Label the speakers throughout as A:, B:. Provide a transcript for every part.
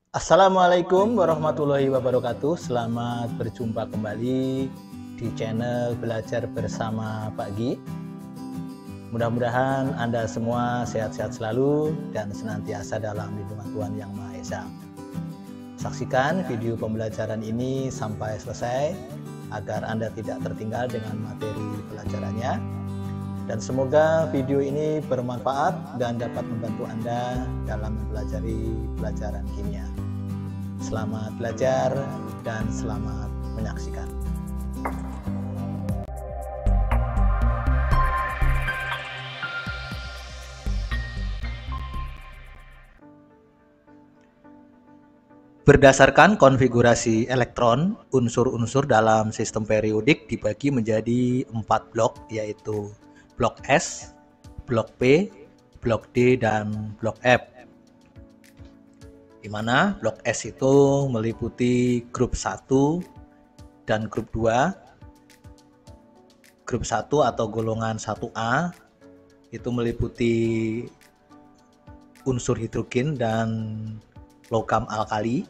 A: Assalamualaikum warahmatullahi wabarakatuh. Selamat berjumpa kembali di channel Belajar Bersama Pak Gi. Mudah-mudahan Anda semua sehat-sehat selalu dan senantiasa dalam lindungan Tuhan Yang Maha Esa. Saksikan video pembelajaran ini sampai selesai agar Anda tidak tertinggal dengan materi pelajarannya. Dan semoga video ini bermanfaat dan dapat membantu Anda dalam mempelajari pelajaran kimia. Selamat belajar dan selamat menyaksikan. Berdasarkan konfigurasi elektron, unsur-unsur dalam sistem periodik dibagi menjadi 4 blok, yaitu blok S, blok P, blok D, dan blok F. Di mana blok S itu meliputi grup 1 dan grup 2. Grup 1 atau golongan 1A itu meliputi unsur hidrogen dan logam alkali.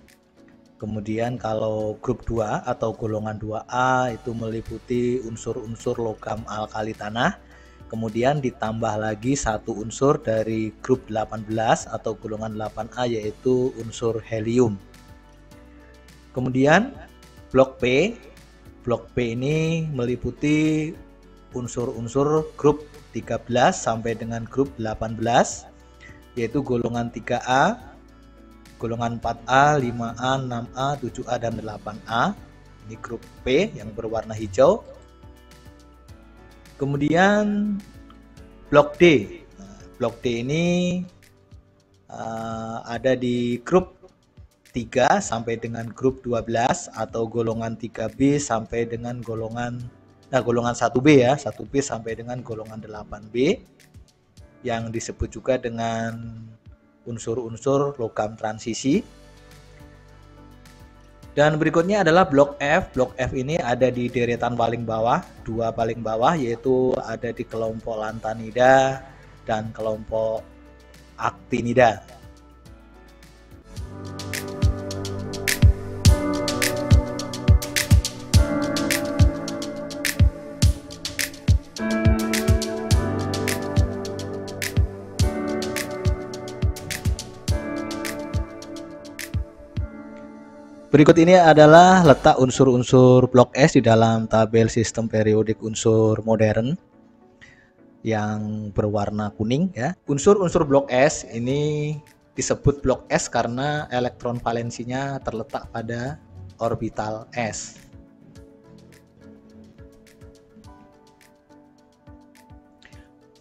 A: Kemudian kalau grup 2 atau golongan 2A itu meliputi unsur-unsur logam alkali tanah. Kemudian ditambah lagi satu unsur dari grup 18 atau golongan 8A, yaitu unsur helium. Kemudian blok P ini meliputi unsur-unsur grup 13 sampai dengan grup 18, yaitu golongan 3A, golongan 4A, 5A, 6A, 7A, dan 8A. Ini grup P yang berwarna hijau. Kemudian blok D. Blok D ini ada di grup 3 sampai dengan grup 12 atau golongan 3B sampai dengan golongan 1B ya, 1B sampai dengan golongan 8B, yang disebut juga dengan unsur-unsur logam transisi. Dan berikutnya adalah blok F. Blok F ini ada di deretan paling bawah, 2 paling bawah, yaitu ada di kelompok lantanida dan kelompok actinida. Berikut ini adalah letak unsur-unsur blok S di dalam tabel sistem periodik unsur modern yang berwarna kuning ya. Unsur-unsur blok S ini disebut blok S karena elektron valensinya terletak pada orbital S.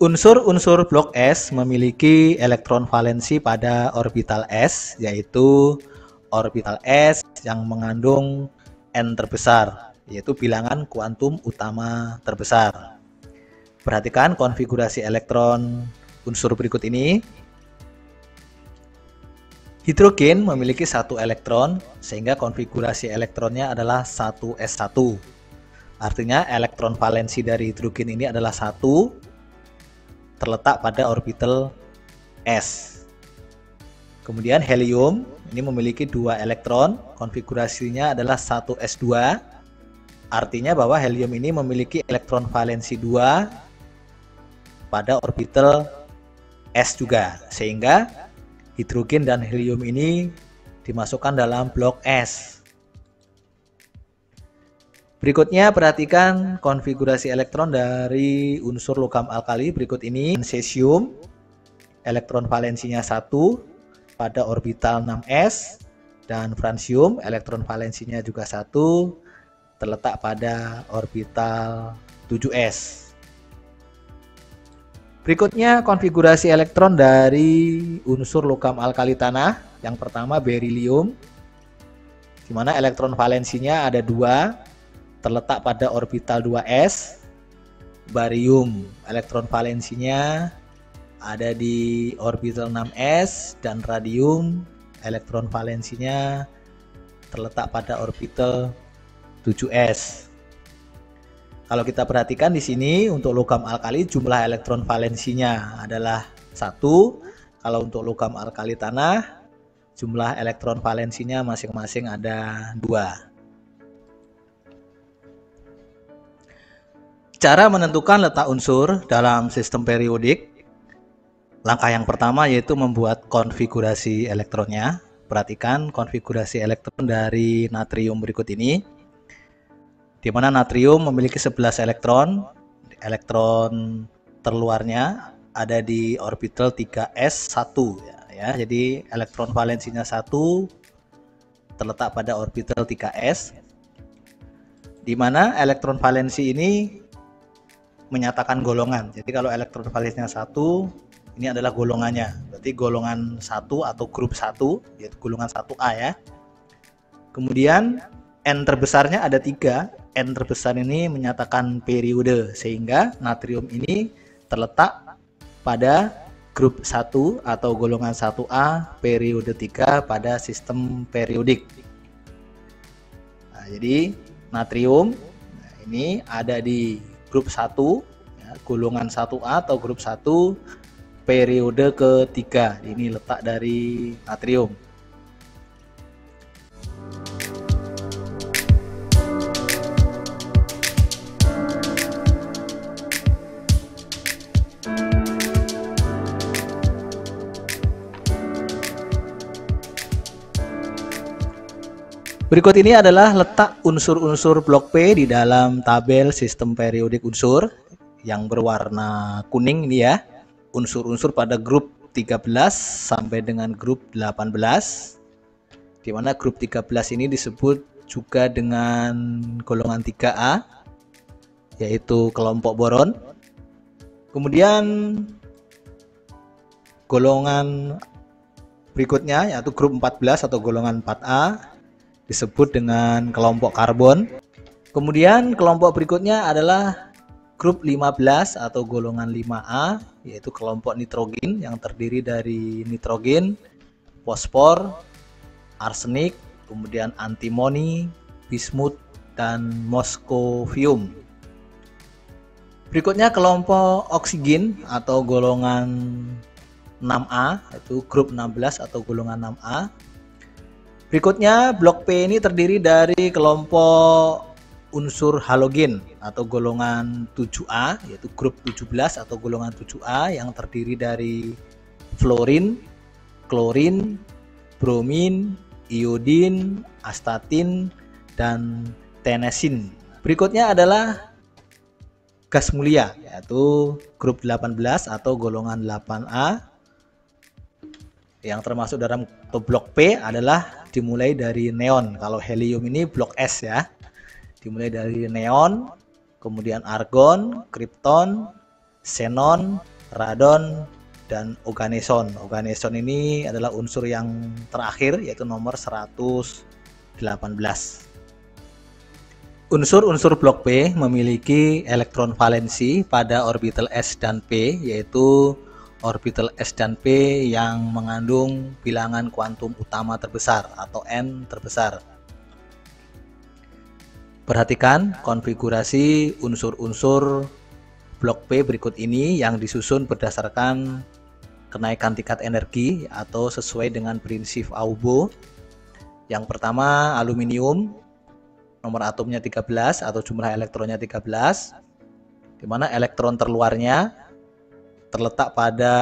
A: Unsur-unsur blok S memiliki elektron valensi pada orbital S, yaitu orbital S yang mengandung N terbesar, yaitu bilangan kuantum utama terbesar. Perhatikan konfigurasi elektron unsur berikut ini. Hidrogen memiliki 1 elektron, sehingga konfigurasi elektronnya adalah 1s1. Artinya elektron valensi dari hidrogen ini adalah 1, terletak pada orbital S. Kemudian helium ini memiliki 2 elektron, konfigurasinya adalah 1s2. Artinya bahwa helium ini memiliki elektron valensi 2 pada orbital S juga, sehingga hidrogen dan helium ini dimasukkan dalam blok S. Berikutnya perhatikan konfigurasi elektron dari unsur logam alkali berikut ini. Cesium, elektron valensinya 1 pada orbital 6s, dan francium elektron valensinya juga 1, terletak pada orbital 7s. Berikutnya konfigurasi elektron dari unsur logam alkali tanah. Yang pertama berilium, di mana elektron valensinya ada 2, terletak pada orbital 2s. Barium elektron valensinya ada di orbital 6s, dan radium elektron valensinya terletak pada orbital 7s. Kalau kita perhatikan di sini untuk logam alkali jumlah elektron valensinya adalah 1. Kalau untuk logam alkali tanah Jumlah elektron valensinya masing-masing ada 2. Cara menentukan letak unsur dalam sistem periodik. Langkah yang pertama yaitu membuat konfigurasi elektronnya. Perhatikan konfigurasi elektron dari natrium berikut ini, di mana natrium memiliki 11 elektron. Elektron terluarnya ada di orbital 3s1 ya. Jadi elektron valensinya 1 terletak pada orbital 3s, di mana elektron valensi ini menyatakan golongan. Jadi kalau elektron valensinya 1, ini adalah golongannya. Berarti golongan 1 atau grup 1, yaitu golongan 1A ya. Kemudian N terbesarnya ada 3. N terbesar ini menyatakan periode, sehingga natrium ini terletak pada grup 1 atau golongan 1A periode 3 pada sistem periodik. Nah, jadi natrium ini ada di grup 1 ya, golongan 1A atau grup 1 periode ketiga. Ini letak dari natrium. Berikut ini adalah letak unsur-unsur blok P di dalam tabel sistem periodik unsur yang berwarna kuning ini ya. Unsur-unsur pada grup 13 sampai dengan grup 18, di mana grup 13 ini disebut juga dengan golongan 3A, yaitu kelompok boron. Kemudian golongan berikutnya yaitu grup 14 atau golongan 4A disebut dengan kelompok karbon. Kemudian kelompok berikutnya adalah grup 15 atau golongan 5A, yaitu kelompok nitrogen yang terdiri dari nitrogen, fosfor, arsenik, kemudian antimoni, bismut, dan moskovium. Berikutnya kelompok oksigen atau golongan 6A, yaitu grup 16 atau golongan 6A. Berikutnya blok P ini terdiri dari kelompok unsur halogen atau golongan 7A, yaitu grup 17 atau golongan 7A yang terdiri dari fluorin, klorin, bromin, iodin, astatin, dan tenesin. Berikutnya adalah gas mulia, yaitu grup 18 atau golongan 8A, yang termasuk dalam blok P adalah dimulai dari neon. Kalau helium ini blok S ya, dimulai dari neon, kemudian argon, kripton, xenon, radon, dan oganeson. Oganeson ini adalah unsur yang terakhir, yaitu nomor 118. Unsur-unsur blok P memiliki elektron valensi pada orbital S dan P, yaitu orbital S dan P yang mengandung bilangan kuantum utama terbesar atau N terbesar. Perhatikan konfigurasi unsur-unsur blok P berikut ini yang disusun berdasarkan kenaikan tingkat energi atau sesuai dengan prinsip Aubo. Yang pertama aluminium, nomor atomnya 13 atau jumlah elektronnya 13, di mana elektron terluarnya terletak pada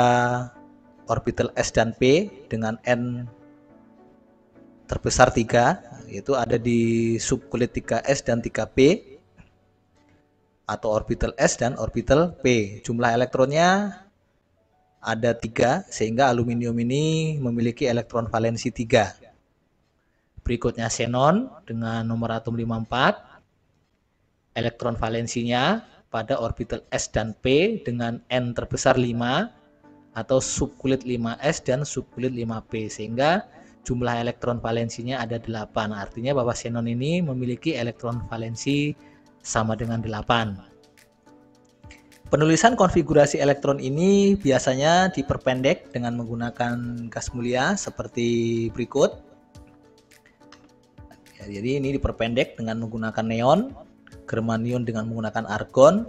A: orbital S dan P dengan N terbesar 3, yaitu ada di subkulit 3S dan 3P atau orbital S dan orbital P. Jumlah elektronnya ada 3, sehingga aluminium ini memiliki elektron valensi 3. Berikutnya xenon dengan nomor atom 54, elektron valensinya pada orbital S dan P dengan N terbesar 5 atau subkulit 5S dan subkulit 5P, sehingga jumlah elektron valensinya ada 8. Artinya bahwa xenon ini memiliki elektron valensi sama dengan 8. Penulisan konfigurasi elektron ini biasanya diperpendek dengan menggunakan gas mulia seperti berikut. Ya, jadi ini diperpendek dengan menggunakan neon, germanium dengan menggunakan argon,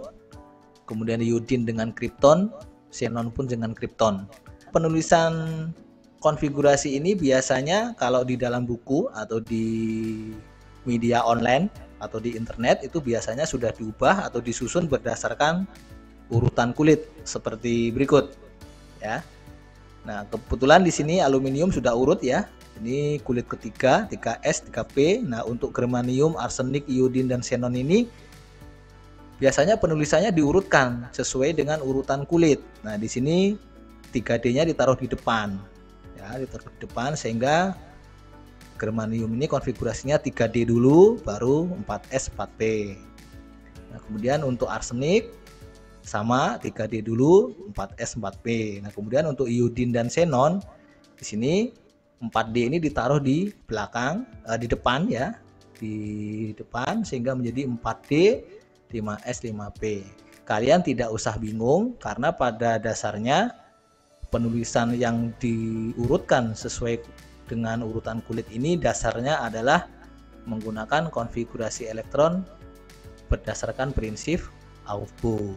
A: kemudian iodin dengan kripton, xenon pun dengan kripton. Penulisan konfigurasi ini biasanya kalau di dalam buku atau di media online atau di internet itu biasanya sudah diubah atau disusun berdasarkan urutan kulit seperti berikut ya. Nah, kebetulan di sini aluminium sudah urut ya. Ini kulit ketiga, 3S, 3P. Nah, untuk germanium, arsenik, iodin dan xenon ini biasanya penulisannya diurutkan sesuai dengan urutan kulit. Nah, di sini 3D-nya ditaruh di depan. Ya, ditaruh di depan sehingga germanium ini konfigurasinya 3D dulu baru 4S 4P. Nah, kemudian untuk arsenik sama 3D dulu 4S 4P. Nah, kemudian untuk iodin dan xenon di sini 4D ini ditaruh di belakang, di depan ya, di depan sehingga menjadi 4D 5S 5P. Kalian tidak usah bingung karena pada dasarnya penulisan yang diurutkan sesuai dengan urutan kulit ini dasarnya adalah menggunakan konfigurasi elektron berdasarkan prinsip Aufbau.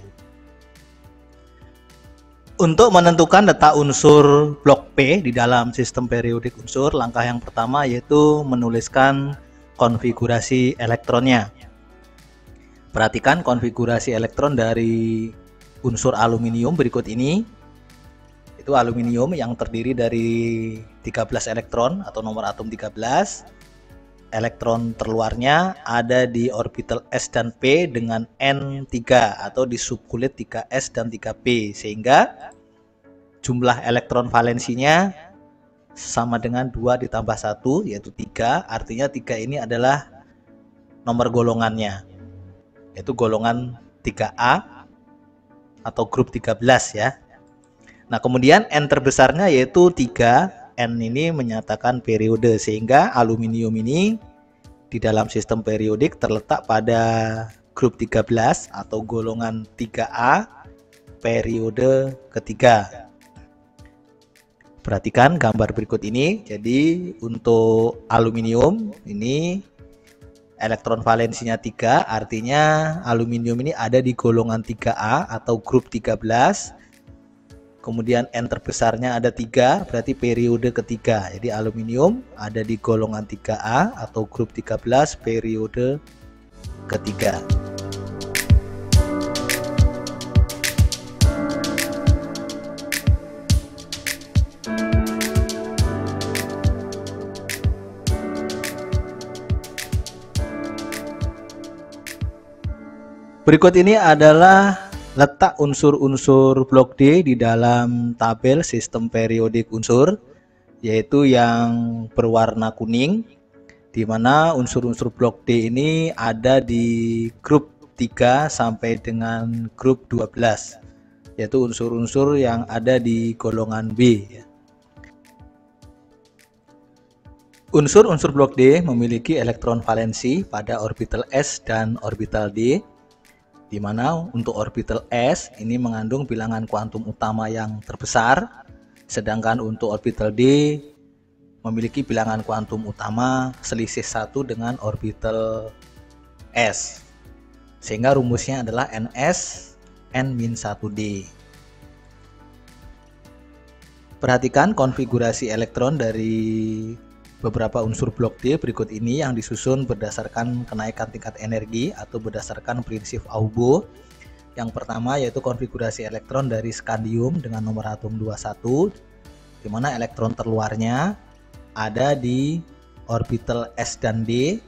A: Untuk menentukan letak unsur blok P di dalam sistem periodik unsur, langkah yang pertama yaitu menuliskan konfigurasi elektronnya. Perhatikan konfigurasi elektron dari unsur aluminium berikut ini. Itu aluminium yang terdiri dari 13 elektron atau nomor atom 13. Elektron terluarnya ada di orbital S dan P dengan N3 atau di subkulit 3S dan 3P, sehingga jumlah elektron valensinya sama dengan 2 ditambah 1 yaitu 3. Artinya 3 ini adalah nomor golongannya, yaitu golongan 3A atau grup 13 ya. Nah, kemudian N terbesarnya yaitu 3. N ini menyatakan periode, sehingga aluminium ini di dalam sistem periodik terletak pada grup 13 atau golongan 3A periode ketiga. Perhatikan gambar berikut ini. Jadi untuk aluminium ini elektron valensinya 3, artinya aluminium ini ada di golongan 3A atau grup 13. Kemudian N terbesarnya ada 3, berarti periode ketiga. Jadi aluminium ada di golongan 3A atau grup 13 periode ketiga. Berikut ini adalah letak unsur-unsur blok D di dalam tabel sistem periodik unsur, yaitu yang berwarna kuning, di mana unsur-unsur blok D ini ada di grup 3 sampai dengan grup 12, yaitu unsur-unsur yang ada di golongan B. Unsur-unsur blok D memiliki elektron valensi pada orbital S dan orbital D, di mana untuk orbital S ini mengandung bilangan kuantum utama yang terbesar, sedangkan untuk orbital D memiliki bilangan kuantum utama selisih 1 dengan orbital S, sehingga rumusnya adalah Ns N-1D. Perhatikan konfigurasi elektron dari beberapa unsur blok D berikut ini yang disusun berdasarkan kenaikan tingkat energi atau berdasarkan prinsip Aufbau. Yang pertama yaitu konfigurasi elektron dari skandium dengan nomor atom 21, di mana elektron terluarnya ada di orbital S dan D,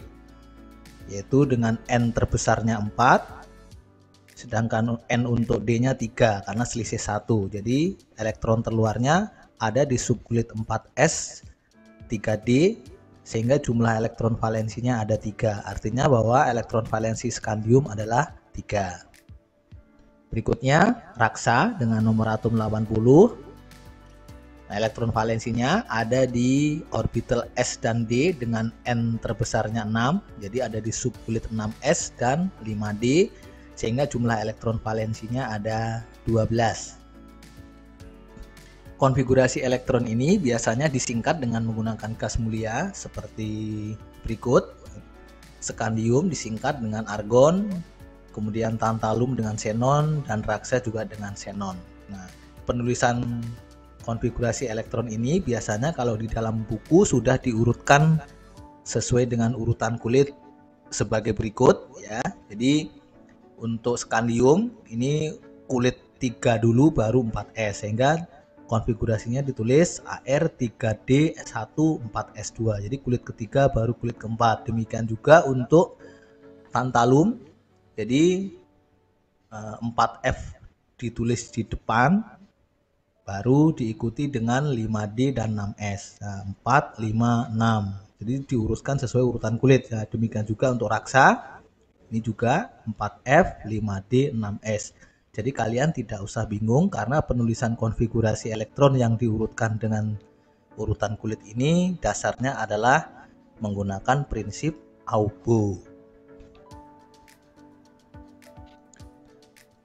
A: yaitu dengan N terbesarnya 4, sedangkan N untuk D-nya 3 karena selisih 1. Jadi elektron terluarnya ada di subkulit 4S 3D, sehingga jumlah elektron valensinya ada 3. Artinya bahwa elektron valensi skandium adalah 3. Berikutnya raksa dengan nomor atom 80. Nah, elektron valensinya ada di orbital S dan D dengan N terbesarnya 6. Jadi ada di subkulit 6S dan 5D, sehingga jumlah elektron valensinya ada 12. Konfigurasi elektron ini biasanya disingkat dengan menggunakan gas mulia seperti berikut. Skandium disingkat dengan argon, kemudian tantalum dengan xenon, dan raksa juga dengan xenon. Nah, penulisan konfigurasi elektron ini biasanya kalau di dalam buku sudah diurutkan sesuai dengan urutan kulit sebagai berikut ya. Jadi untuk skandium ini kulit 3 dulu baru 4S, sehingga konfigurasinya ditulis AR3D1 4S2. Jadi kulit ketiga baru kulit keempat. Demikian juga untuk tantalum. Jadi 4F ditulis di depan, baru diikuti dengan 5D dan 6S. Nah, 4, 5, 6. Jadi diuruskan sesuai urutan kulit. Nah, demikian juga untuk raksa. Ini juga 4F, 5D, 6S. Jadi kalian tidak usah bingung karena penulisan konfigurasi elektron yang diurutkan dengan urutan kulit ini dasarnya adalah menggunakan prinsip Aufbau.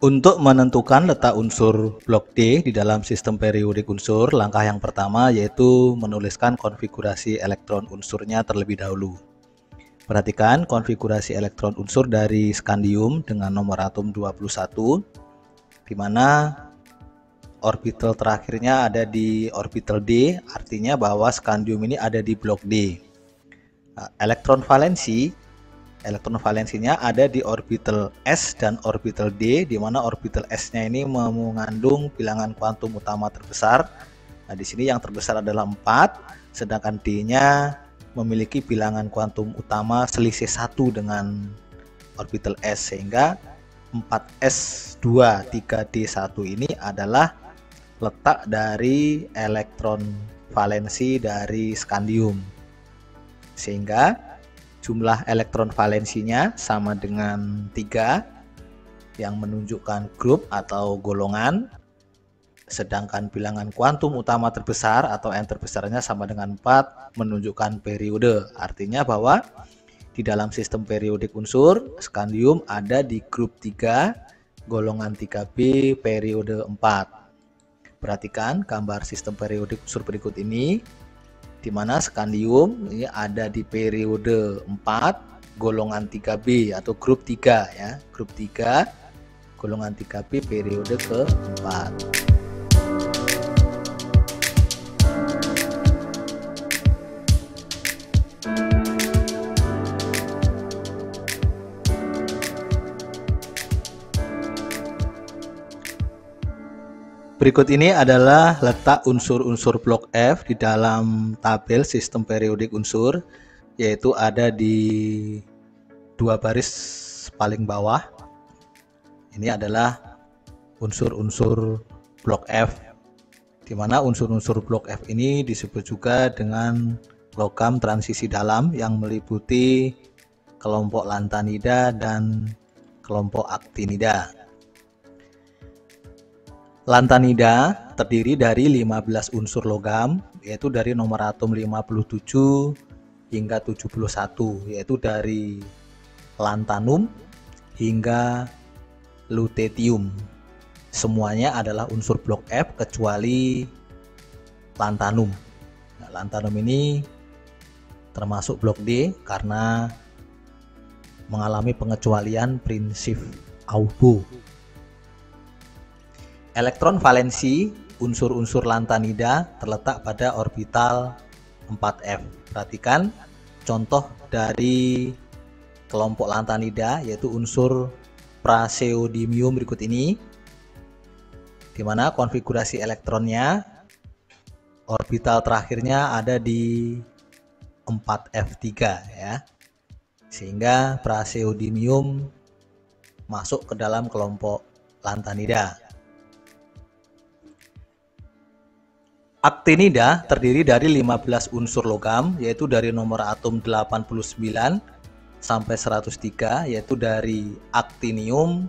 A: Untuk menentukan letak unsur blok D di dalam sistem periodik unsur, langkah yang pertama yaitu menuliskan konfigurasi elektron unsurnya terlebih dahulu. Perhatikan konfigurasi elektron unsur dari skandium dengan nomor atom 21, di mana orbital terakhirnya ada di orbital D, artinya bahwa skandium ini ada di blok D. Nah, elektron valensinya ada di orbital S dan orbital D, di mana orbital S-nya ini mengandung bilangan kuantum utama terbesar. Nah, di sini yang terbesar adalah 4, sedangkan D-nya memiliki bilangan kuantum utama selisih 1 dengan orbital S, sehingga 4S2 3D1 ini adalah letak dari elektron valensi dari skandium, sehingga jumlah elektron valensinya sama dengan 3 yang menunjukkan grup atau golongan, sedangkan bilangan kuantum utama terbesar atau N terbesarnya sama dengan 4 menunjukkan periode. Artinya bahwa di dalam sistem periodik unsur skandium ada di grup 3 golongan 3B periode 4. Perhatikan gambar sistem periodik unsur berikut ini, di mana skandium ini ada di periode 4 golongan 3B atau grup 3 ya, grup 3 golongan 3B periode ke-4. Berikut ini adalah letak unsur-unsur blok F di dalam tabel sistem periodik unsur, yaitu ada di 2 baris paling bawah. Ini adalah unsur-unsur blok F, di mana unsur-unsur blok F ini disebut juga dengan logam transisi dalam yang meliputi kelompok lantanida dan kelompok aktinida. Lantanida terdiri dari 15 unsur logam, yaitu dari nomor atom 57 hingga 71, yaitu dari lantanum hingga lutetium. Semuanya adalah unsur blok F kecuali lantanum. Nah, lantanum ini termasuk blok D karena mengalami pengecualian prinsip Aufbau. Elektron valensi unsur-unsur lantanida terletak pada orbital 4F. Perhatikan contoh dari kelompok lantanida yaitu unsur praseodymium berikut ini, di mana konfigurasi elektronnya orbital terakhirnya ada di 4F3 ya, sehingga praseodymium masuk ke dalam kelompok lantanida. Aktinida terdiri dari 15 unsur logam, yaitu dari nomor atom 89 sampai 103, yaitu dari actinium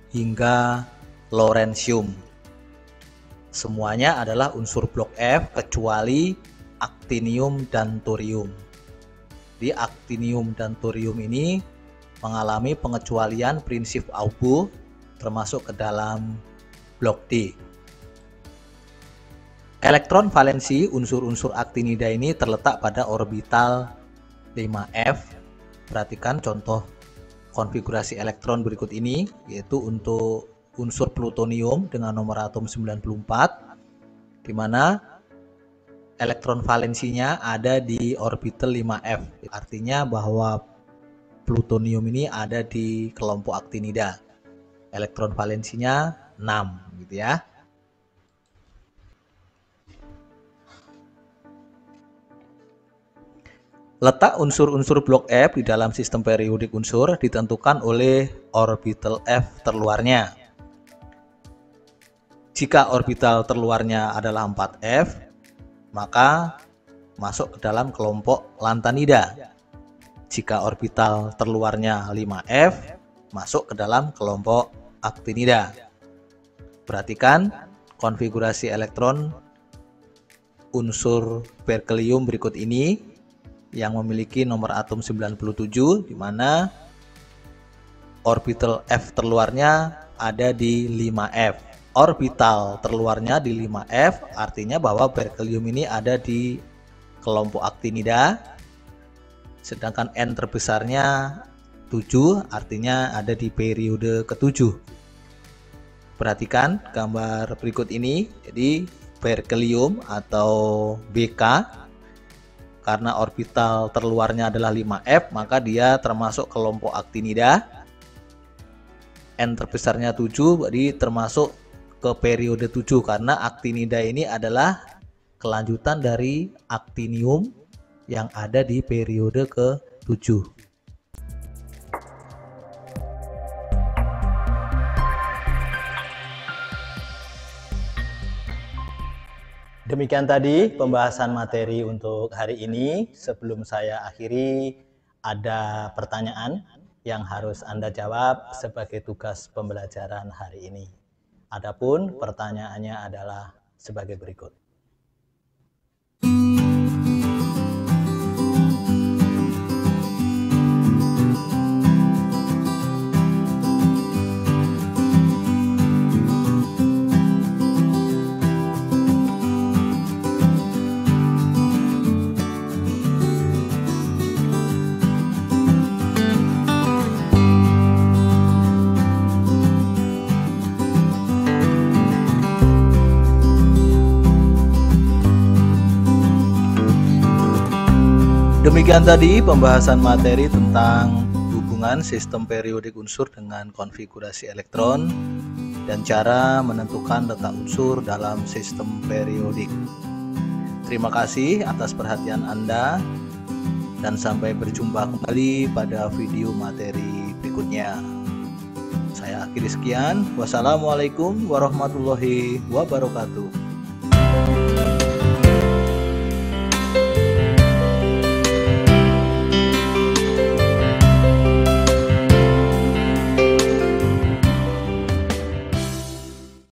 A: hingga lawrencium. Semuanya adalah unsur blok F kecuali actinium dan thorium. Di actinium dan thorium ini mengalami pengecualian prinsip Aufbau termasuk ke dalam blok D. Elektron valensi unsur-unsur aktinida ini terletak pada orbital 5F. Perhatikan contoh konfigurasi elektron berikut ini, yaitu untuk unsur plutonium dengan nomor atom 94, di mana elektron valensinya ada di orbital 5f. Artinya bahwa plutonium ini ada di kelompok aktinida. Elektron valensinya 6 gitu ya. Letak unsur-unsur blok F di dalam sistem periodik unsur ditentukan oleh orbital F terluarnya. Jika orbital terluarnya adalah 4F, maka masuk ke dalam kelompok lantanida. Jika orbital terluarnya 5F, masuk ke dalam kelompok aktinida. Perhatikan konfigurasi elektron unsur berkelium berikut ini yang memiliki nomor atom 97, di mana orbital F terluarnya ada di 5F. Orbital terluarnya di 5F artinya bahwa berkelium ini ada di kelompok aktinida, sedangkan N terbesarnya 7 artinya ada di periode ke-7. Perhatikan gambar berikut ini. Jadi berkelium atau BK, karena orbital terluarnya adalah 5F, maka dia termasuk kelompok aktinida. N terbesarnya 7, jadi termasuk ke periode 7, karena aktinida ini adalah kelanjutan dari aktinium yang ada di periode ke-7. Demikian tadi pembahasan materi untuk hari ini. Sebelum saya akhiri, ada pertanyaan yang harus Anda jawab sebagai tugas pembelajaran hari ini. Adapun pertanyaannya adalah sebagai berikut. Demikian tadi pembahasan materi tentang hubungan sistem periodik unsur dengan konfigurasi elektron dan cara menentukan letak unsur dalam sistem periodik. Terima kasih atas perhatian Anda dan sampai berjumpa kembali pada video materi berikutnya. Saya akhiri sekian. Wassalamualaikum warahmatullahi wabarakatuh.